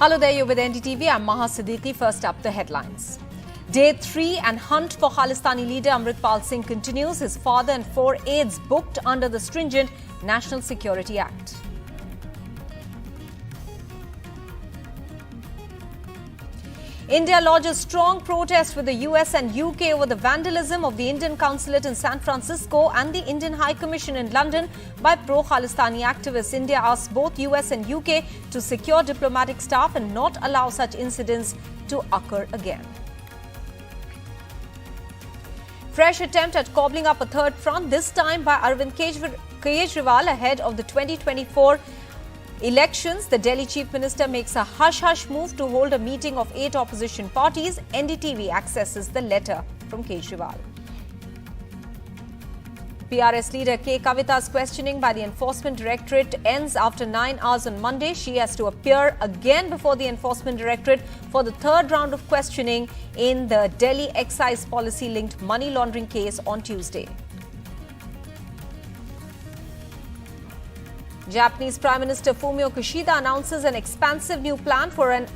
Hello there, you're with NDTV. I'm Maha Siddiqui. First up, the headlines. Day 3 and hunt for Khalistani leader Amritpal Singh continues. His father and 4 aides booked under the stringent National Security Act. India lodges strong protest with the US and UK over the vandalism of the Indian Consulate in San Francisco and the Indian High Commission in London by pro-Khalistani activists. India asks both US and UK to secure diplomatic staff and not allow such incidents to occur again. Fresh attempt at cobbling up a third front, this time by Arvind Kejriwal ahead of the 2024 elections. The Delhi Chief Minister makes a hush-hush move to hold a meeting of 8 opposition parties. NDTV accesses the letter from Kejriwal. PRS leader Kavita's questioning by the Enforcement Directorate ends after 9 hours on Monday. She has to appear again before the Enforcement Directorate for the third round of questioning in the Delhi excise policy-linked money laundering case on Tuesday. Japanese Prime Minister Fumio Kishida announces an expansive new plan for a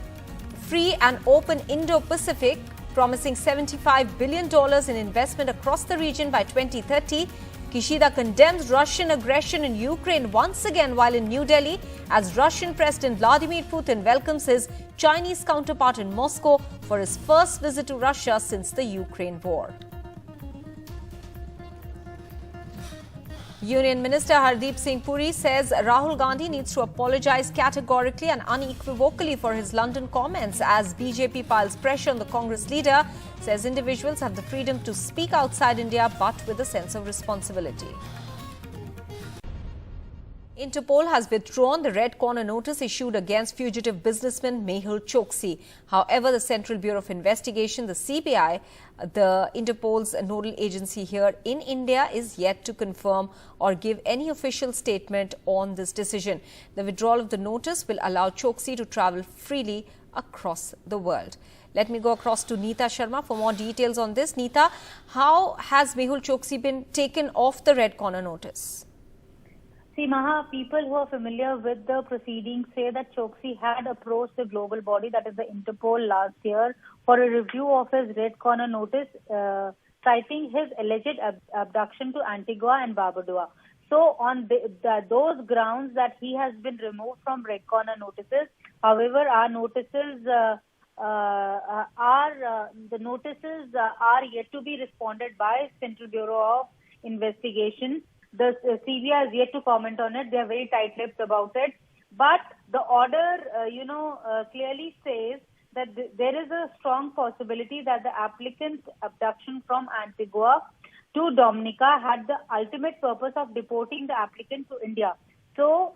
free and open Indo-Pacific, promising $75 billion in investment across the region by 2030. Kishida condemns Russian aggression in Ukraine once again while in New Delhi, as Russian President Vladimir Putin welcomes his Chinese counterpart in Moscow for his first visit to Russia since the Ukraine war. Union Minister Hardeep Singh Puri says Rahul Gandhi needs to apologize categorically and unequivocally for his London comments as BJP piles pressure on the Congress leader. Says individuals have the freedom to speak outside India but with a sense of responsibility. Interpol has withdrawn the red corner notice issued against fugitive businessman Mehul Choksi. However, the Central Bureau of Investigation, the CBI, the Interpol's nodal agency here in India, is yet to confirm or give any official statement on this decision. The withdrawal of the notice will allow Choksi to travel freely across the world. Let me go across to Neeta Sharma for more details on this. Neeta, how has Mehul Choksi been taken off the red corner notice? See, Maha, people who are familiar with the proceedings say that Choksi had approached the global body, that is the Interpol, last year for a review of his red corner notice, citing his alleged abduction to Antigua and Barbuda. So, on those grounds that he has been removed from red corner notices. However, our notices are yet to be responded by Central Bureau of Investigation. The CBI is yet to comment on it. They are very tight-lipped about it. But the order, clearly says that there is a strong possibility that the applicant's abduction from Antigua to Dominica had the ultimate purpose of deporting the applicant to India. So,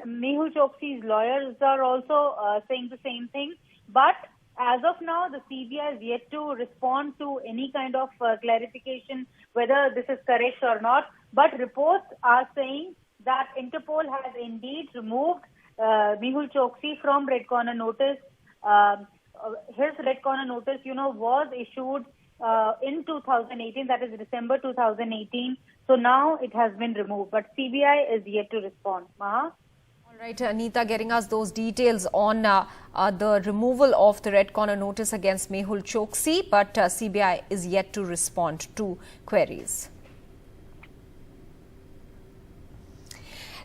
Mehul Choksi's lawyers are also saying the same thing. But as of now, the CBI is yet to respond to any kind of clarification whether this is correct or not. But reports are saying that Interpol has indeed removed Mehul Choksi from red corner notice. His red corner notice, was issued in 2018, that is December 2018. So now it has been removed. But CBI is yet to respond. Maha? All right, Neeta, getting us those details on the removal of the red corner notice against Mehul Choksi, but CBI is yet to respond to queries.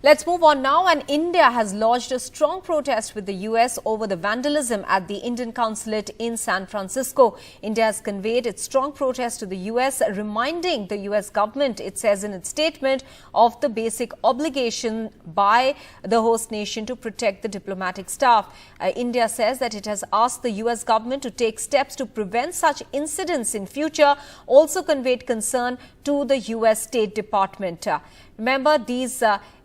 Let's move on now. And India has lodged a strong protest with the US over the vandalism at the Indian Consulate in San Francisco. India has conveyed its strong protest to the US, reminding the US government, it says in its statement, of the basic obligation by the host nation to protect the diplomatic staff. India says that it has asked the US government to take steps to prevent such incidents in future, also conveyed concern to the US State Department. Remember,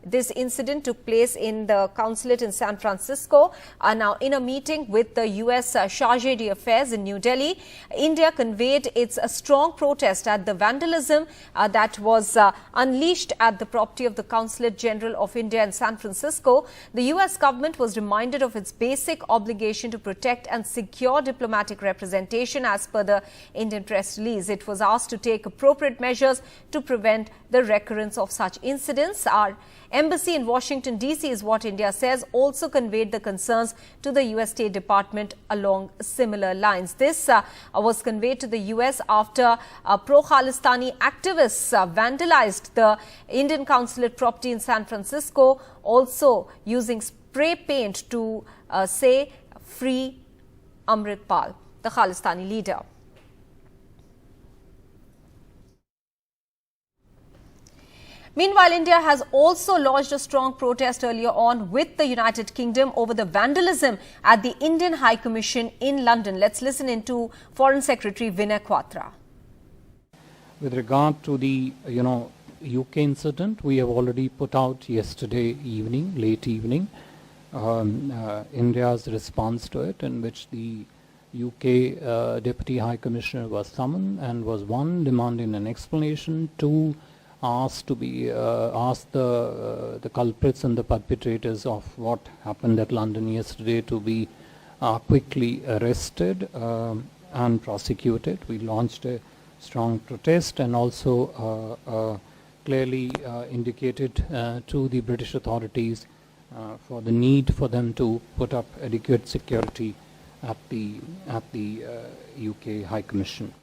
this incident took place in the consulate in San Francisco. Now, in a meeting with the US Chargé d'Affaires in New Delhi, India conveyed its strong protest at the vandalism that was unleashed at the property of the Consulate General of India in San Francisco. The US government was reminded of its basic obligation to protect and secure diplomatic representation as per the Indian press release. It was asked to take appropriate measures to prevent the recurrence of such incidents. Our embassy in Washington, D.C. is what India says also conveyed the concerns to the U.S. State Department along similar lines. This was conveyed to the U.S. after pro-Khalistani activists vandalized the Indian consulate property in San Francisco, also using spray paint to say free Amritpal, the Khalistani leader. Meanwhile, India has also lodged a strong protest earlier on with the United Kingdom over the vandalism at the Indian High Commission in London. Let's listen into Foreign Secretary Vinay Quatra. With regard to the, UK incident, we have already put out yesterday evening, late evening, India's response to it, in which the UK Deputy High Commissioner was summoned and was, one, demanding an explanation, two, asked the culprits and the perpetrators of what happened at London yesterday to be quickly arrested and prosecuted. We launched a strong protest and also clearly indicated to the British authorities for the need for them to put up adequate security at the UK High Commission.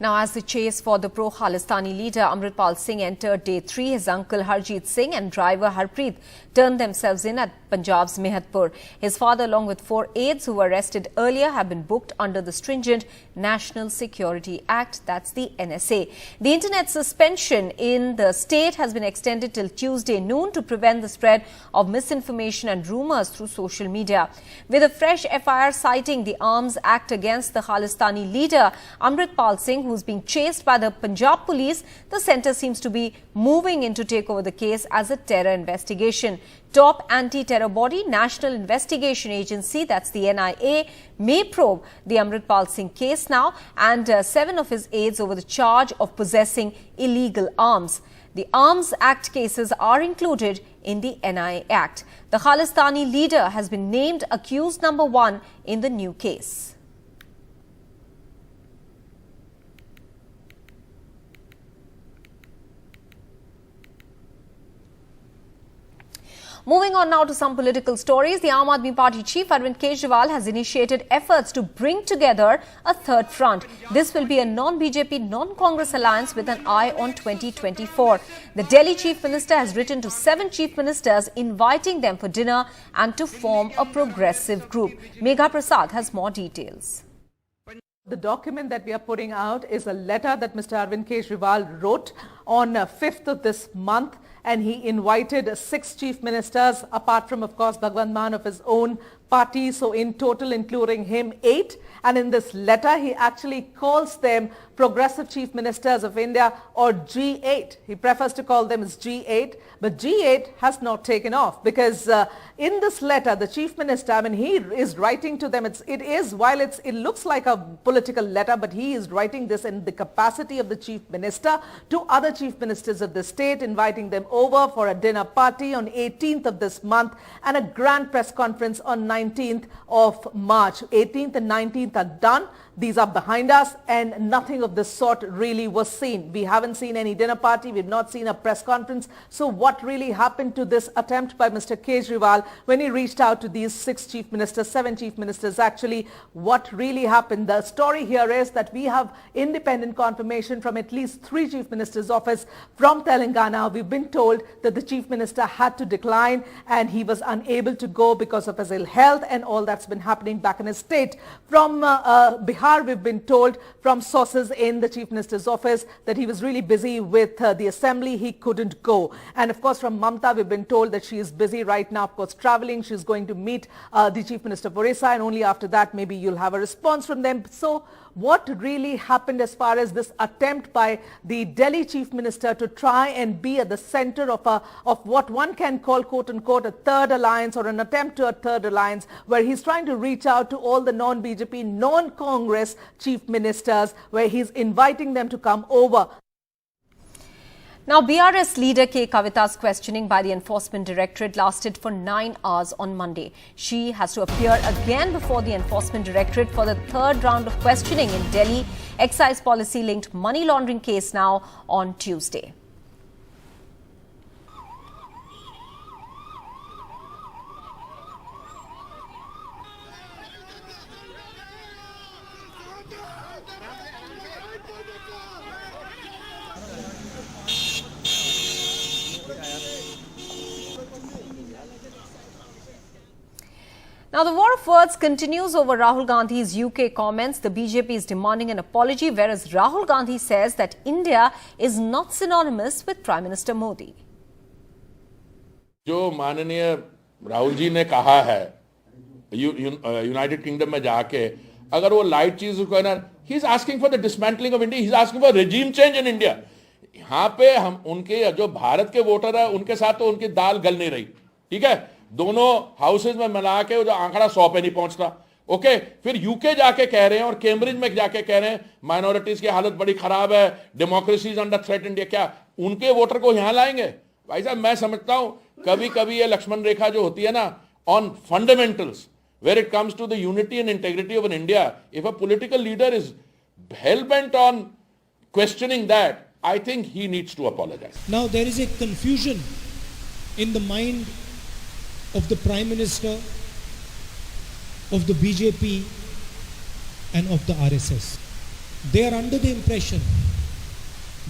Now, as the chase for the pro-Khalistani leader Amritpal Singh entered day 3, his uncle Harjeet Singh and driver Harpreet turned themselves in at Punjab's Mehul. His father, along with 4 aides who were arrested earlier, have been booked under the stringent National Security Act, that's the NSA. The internet suspension in the state has been extended till Tuesday noon to prevent the spread of misinformation and rumours through social media. With a fresh FIR citing the Arms Act against the Khalistani leader Amritpal Singh, who's being chased by the Punjab police, the centre seems to be moving in to take over the case as a terror investigation. Top anti-terror body, National Investigation Agency, that's the NIA, may probe the Amritpal Singh case now, and 7 of his aides over the charge of possessing illegal arms. The Arms Act cases are included in the NIA Act. The Khalistani leader has been named accused number 1 in the new case. Moving on now to some political stories. The Aam Aadmi Party chief Arvind Kejriwal has initiated efforts to bring together a third front. This will be a non-BJP, non-Congress alliance with an eye on 2024. The Delhi chief minister has written to 7 chief ministers inviting them for dinner and to form a progressive group. Megha Prasad has more details. The document that we are putting out is a letter that Mr. Arvind Kejriwal wrote on 5th of this month, and he invited 6 chief ministers, apart from, of course, Bhagwant Mann of his own party. So in total, including him, 8. And in this letter, he actually calls them Progressive Chief Ministers of India, or G8. He prefers to call them as G8, but G8 has not taken off because in this letter, the Chief Minister, he is writing to them. It looks like a political letter, but he is writing this in the capacity of the Chief Minister to other Chief Ministers of the state, inviting them over for a dinner party on 18th of this month and a grand press conference on 19th of March. 18th and 19th are done. These are behind us, and nothing of this sort really was seen. We haven't seen any dinner party. We've not seen a press conference. So what really happened to this attempt by Mr. Kejriwal when he reached out to these 6 chief ministers, 7 chief ministers actually? What really happened? The story here is that we have independent confirmation from at least 3 chief ministers' office from Telangana. We've been told that the chief minister had to decline and he was unable to go because of his ill health and all that's been happening back in his state. From Bihar, we've been told from sources in the Chief Minister's office that he was really busy with the assembly. He couldn't go. And of course, from Mamta, we've been told that she is busy right now, of course, traveling. She's going to meet the Chief Minister of Orissa, and only after that, maybe you'll have a response from them. So what really happened as far as this attempt by the Delhi Chief Minister to try and be at the center of what one can call, quote unquote, a third alliance or an attempt to a third alliance, where he's trying to reach out to all the non-BJP, non-Congress chief ministers, where he's inviting them to come over. Now, BRS leader Kavita's questioning by the Enforcement Directorate lasted for 9 hours on Monday. She has to appear again before the Enforcement Directorate for the 3rd round of questioning in Delhi excise policy linked money laundering case now on Tuesday. Now, the war of words continues over Rahul Gandhi's UK comments. The BJP is demanding an apology, whereas Rahul Gandhi says that India is not synonymous with Prime Minister Modi. जो माननीय राहुल जी ने कहा है United kingdom में जाके, अगर वो light चीज को ना, he is asking for the dismantling of India, he is asking for regime change in India. यहाँ पे हम उनके जो भारत के वोटर है उनके साथ तो उनकी दाल गल नहीं रही. ठीक है, दोनों हाउसेज में मिला के जो आंकड़ा 100 पे नहीं पहुंचता. ओके, फिर यूके जाके कह रहे हैं और कैम्ब्रिज में जाके कह रहे हैं माइनॉरिटीज की हालत बड़ी खराब है, democracy is under threat India. क्या उनके वोटर को यहां लाएंगे? भाई साहब, मैं समझता हूं कभी कभी ये लक्ष्मण रेखा जो होती है ना, on fundamentals, where it comes to the unity and integrity of an India, if a political leader is hell-bent on questioning that, I think he needs to apologize. Now there is a confusion in the mind of the Prime Minister, of the BJP and of the RSS. They are under the impression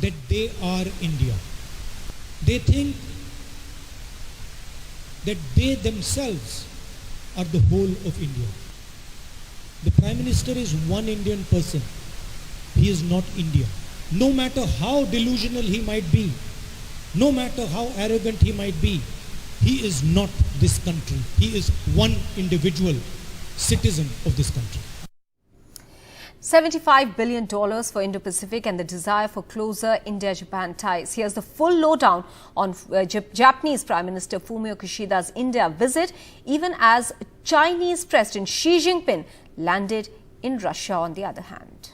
that they are India. They think that they themselves are the whole of India. The Prime Minister is one Indian person. He is not India. No matter how delusional he might be, no matter how arrogant he might be, he is not this country. He is one individual citizen of this country. $75 billion for Indo-Pacific and the desire for closer India-Japan ties. Here's the full lowdown on Japanese Prime Minister Fumio Kishida's India visit, even as Chinese President Xi Jinping landed in Russia on the other hand.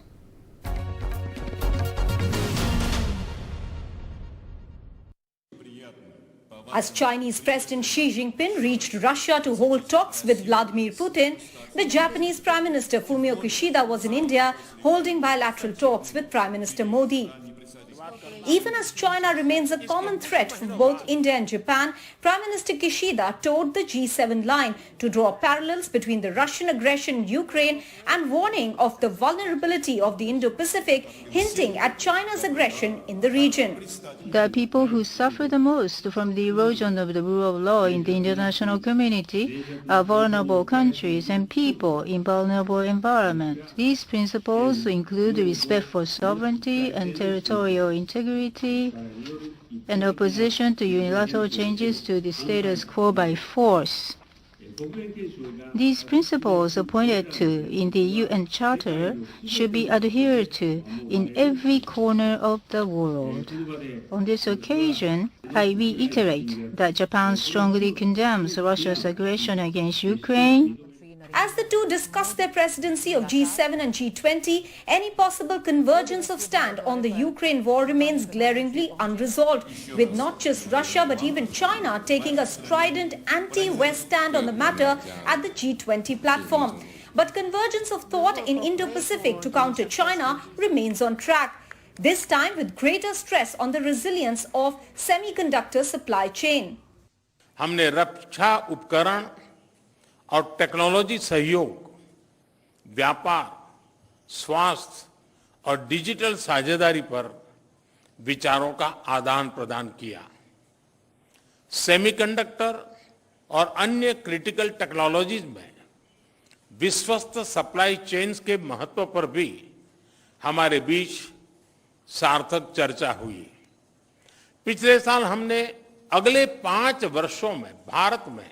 As Chinese President Xi Jinping reached Russia to hold talks with Vladimir Putin, the Japanese Prime Minister Fumio Kishida was in India holding bilateral talks with Prime Minister Modi. Even as China remains a common threat for both India and Japan, Prime Minister Kishida toed the G7 line to draw parallels between the Russian aggression in Ukraine and warning of the vulnerability of the Indo-Pacific, hinting at China's aggression in the region. The people who suffer the most from the erosion of the rule of law in the international community are vulnerable countries and people in vulnerable environments. These principles include respect for sovereignty and territorial integrity and opposition to unilateral changes to the status quo by force. These principles pointed to in the UN Charter should be adhered to in every corner of the world. On this occasion, I reiterate that Japan strongly condemns Russia's aggression against Ukraine. As the two discuss their presidency of G7 and G20, any possible convergence of stand on the Ukraine war remains glaringly unresolved, with not just Russia but even China taking a strident anti-West stand on the matter at the G20 platform. But convergence of thought in Indo-Pacific to counter China remains on track, this time with greater stress on the resilience of semiconductor supply chain. हमने रक्षा उपकरण और technology सहयोग, व्यापार, स्वास्थ्य और digital साझेदारी पर विचारों का आदान प्रदान किया. सेमीकंडक्टर और अन्य क्रिटिकल टेक्नोलॉजीज में विश्वस्त सप्लाई चेन्स के महत्व पर भी हमारे बीच सार्थक चर्चा हुई. पिछले साल हमने अगले 5 वर्षों में भारत में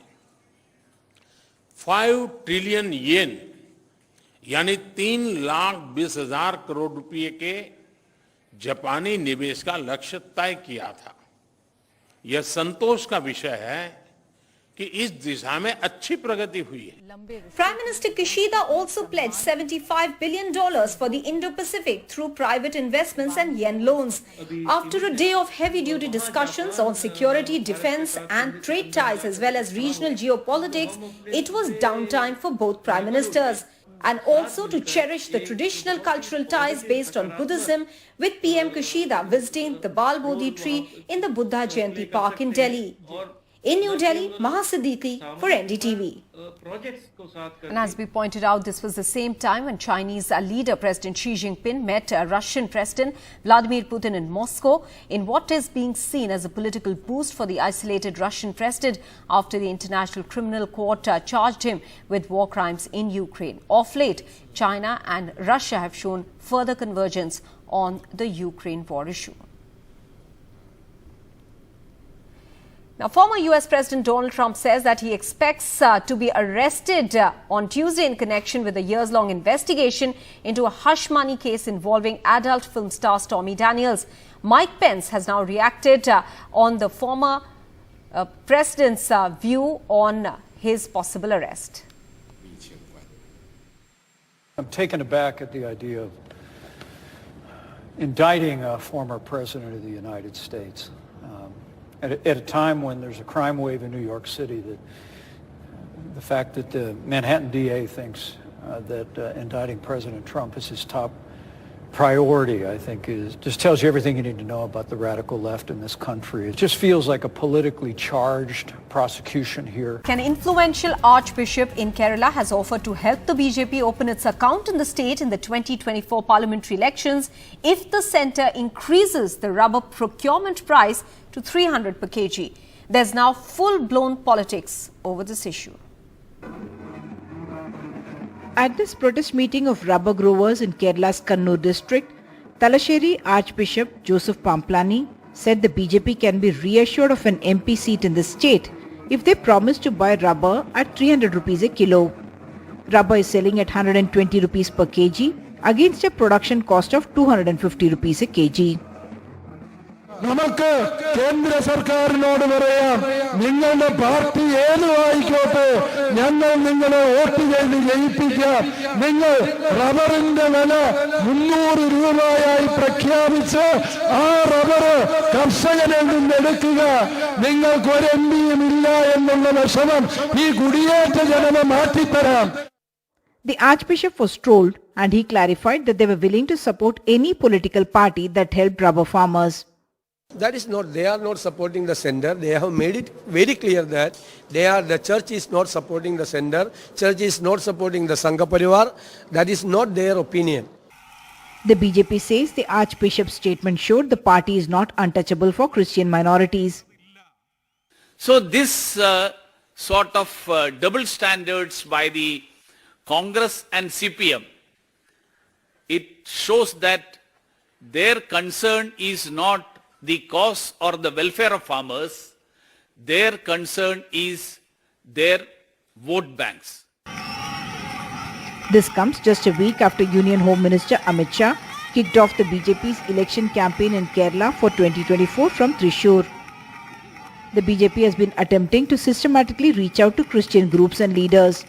5 ट्रिलियन येन यानी 3,20,000 करोड़ रुपए के जापानी निवेश का लक्ष्य तय किया था. यह संतोष का विषय है कि इस दिशा में अच्छी प्रगति हुई है. Prime Minister Kishida also pledged $75 billion for the Indo-Pacific through private investments and yen loans. After a day of heavy-duty discussions on security, defense and trade ties as well as regional geopolitics, it was downtime for both prime ministers. And also to cherish the traditional cultural ties based on Buddhism, with PM Kishida visiting the Bal Bodhi tree in the Buddha Jayanti Park in Delhi. In New Delhi, Maha Siddiqui for NDTV. And as we pointed out, this was the same time when Chinese leader President Xi Jinping met Russian President Vladimir Putin in Moscow in what is being seen as a political boost for the isolated Russian president after the International Criminal Court charged him with war crimes in Ukraine. Of late, China and Russia have shown further convergence on the Ukraine war issue. Now, former US President Donald Trump says that he expects to be arrested on Tuesday in connection with a years-long investigation into a hush money case involving adult film star Stormy Daniels. Mike Pence has now reacted on the former president's view on his possible arrest. I'm taken aback at the idea of indicting a former president of the United States. At a time when there's a crime wave in New York City, that the fact that the Manhattan DA thinks that indicting President Trump is his top priority, I think, just tells you everything you need to know about the radical left in this country. It just feels like a politically charged prosecution here. An influential Archbishop in Kerala has offered to help the BJP open its account in the state in the 2024 parliamentary elections if the centre increases the rubber procurement price to 300 per kg. There's now full-blown politics over this issue. At this protest meeting of rubber growers in Kerala's Kannur district, Talasheri Archbishop Joseph Pamplani said the BJP can be reassured of an MP seat in the state if they promise to buy rubber at 300 rupees a kilo. Rubber is selling at 120 rupees per kg against a production cost of 250 rupees a kg. നമുക്ക് കേന്ദ്ര സർക്കാരിനോട് പറയാം, നിങ്ങളുടെ party ഏതുമായിക്കോട്ടെ, ഞങ്ങൾ നിങ്ങളെ vote ചെയ്ത് ജയിപ്പിക്കാം. നിങ്ങൾ റബ്ബറിന്റെ വില 300 രൂപയായി പ്രഖ്യാപിച്ച് ആ റബ്ബർ കർഷകനിൽ നിന്ന് എടുക്കുക. നിങ്ങൾക്ക് ഒരു എംപിയും ഇല്ല എന്നുള്ള വിഷമം ഈ കുടിയേറ്റ ജനത മാറ്റിത്തരാം. The Archbishop was trolled and he clarified that they were willing to support any political party that helped rubber farmers. That is not, they are not supporting the sender. They have made it very clear that the church is not supporting the sender. Church is not supporting the Sangha Parivar. That is not their opinion. The BJP says the Archbishop's statement showed the party is not untouchable for Christian minorities. So this sort of double standards by the Congress and CPM, it shows that their concern is not the cause or the welfare of farmers. Their concern is their vote banks. This comes just a week after Union Home Minister Amit Shah kicked off the BJP's election campaign in Kerala for 2024 from Thrissur. The BJP has been attempting to systematically reach out to Christian groups and leaders.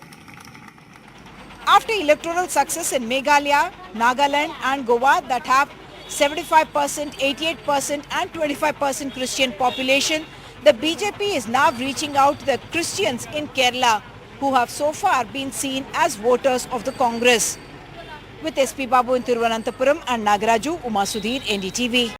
After electoral success in Meghalaya, Nagaland and Goa that have 75%, 88% and 25% Christian population, the BJP is now reaching out to the Christians in Kerala who have so far been seen as voters of the Congress. With SP Babu in Thiruvananthapuram and Nagaraju, Uma Sudhir, NDTV.